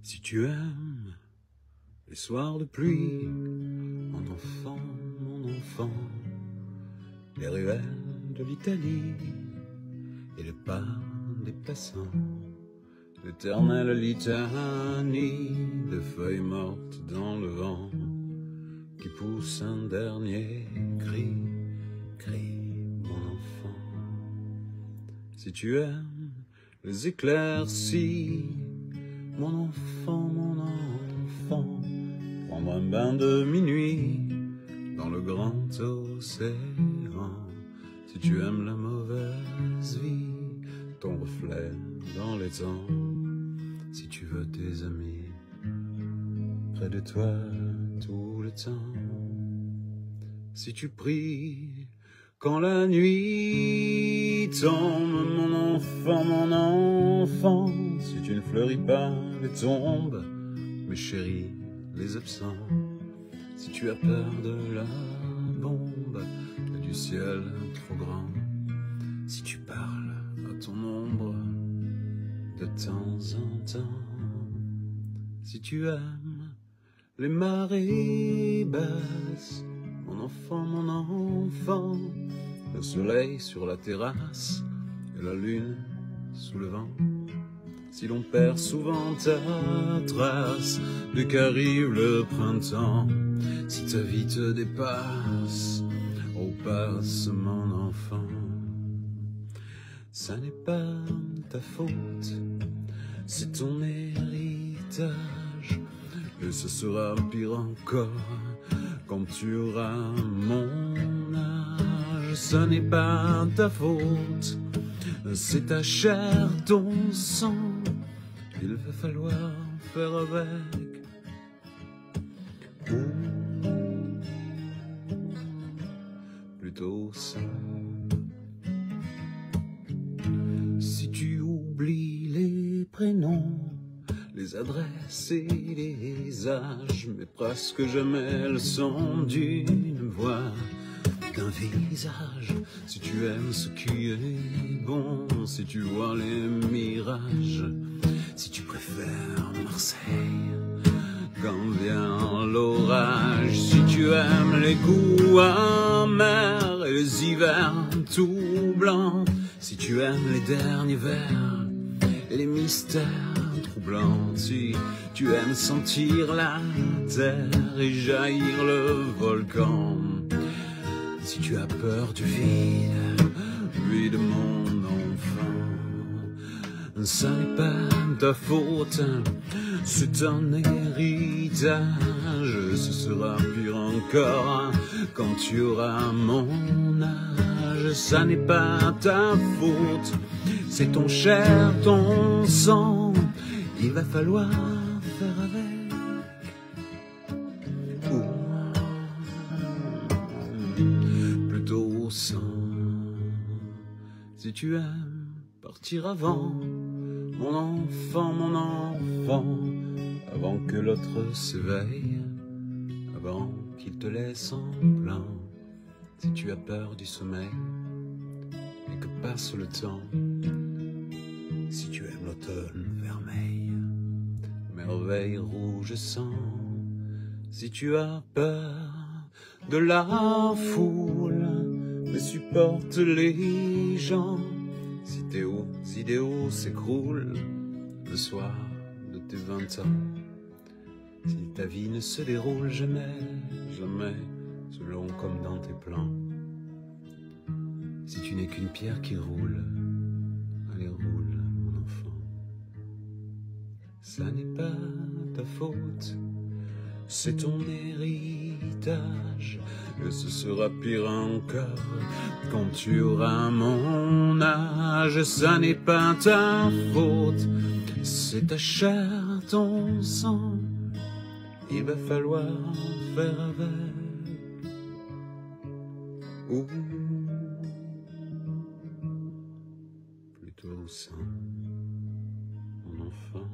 Si tu aimes les soirs de pluie, mon enfant, les ruelles de l'Italie et les pas des passants, l'éternelle litanie de feuilles mortes dans le vent qui pousse un dernier cri, cri, mon enfant. Si tu aimes les éclaircies, mon enfant, prendre un bain de minuit dans le grand océan. Si tu aimes la mauvaise vie, ton reflet dans les temps. Si tu veux tes amis près de toi tout le temps. Si tu pries quand la nuit tombe, mon enfant, si tu ne fleuris pas les tombes, mes chéris, les absents, si tu as peur de la bombe et du ciel trop grand, si tu parles à ton ombre de temps en temps, si tu aimes les marées basses, mon enfant, le soleil sur la terrasse et la lune sous le vent. Si l'on perd souvent ta trace dès qu'arrive le printemps, si ta vie te dépasse, oh passe mon enfant. Ça n'est pas ta faute, c'est ton héritage, et ce sera pire encore quand tu auras mon âge. Ça n'est pas ta faute, c'est ta chair, ton sang, il va falloir faire avec. Ou plutôt ça. Si tu oublies les prénoms, les adresses et les âges, mais presque jamais le son d'une voix, d'un visage. Si tu aimes ce qui est bon, si tu vois les mirages, si tu préfères Marseille quand vient l'orage, si tu aimes les coups amers et les hivers tout blancs, si tu aimes les derniers vers et les mystères troublants, si tu aimes sentir la terre et jaillir le volcan, si tu as peur du vide mon enfant, ça n'est pas ta faute, c'est un héritage, ce sera pire encore quand tu auras mon âge. Ça n'est pas ta faute, c'est ton chair, ton sang, il va falloir faire avec. Ou plutôt sans. Si tu aimes partir avant, mon enfant, avant que l'autre s'éveille, avant qu'il te laisse en plein, si tu as peur du sommeil et que passe le temps, si tu aimes l'automne vermeil, merveille rouge sang, si tu as peur de la foule, mais supporte les gens, si tes hauts idéaux s'écroulent le soir de tes 20 ans, si ta vie ne se déroule jamais selon comme dans tes plans, si tu n'es qu'une pierre qui roule, allez roule mon enfant. Ça n'est pas ta faute, c'est ton héritage, et ce sera pire encore quand tu auras mon âge. Ça n'est pas ta faute, c'est ta chair, ton sang, il va falloir faire avec. Ou plutôt sans, mon enfant.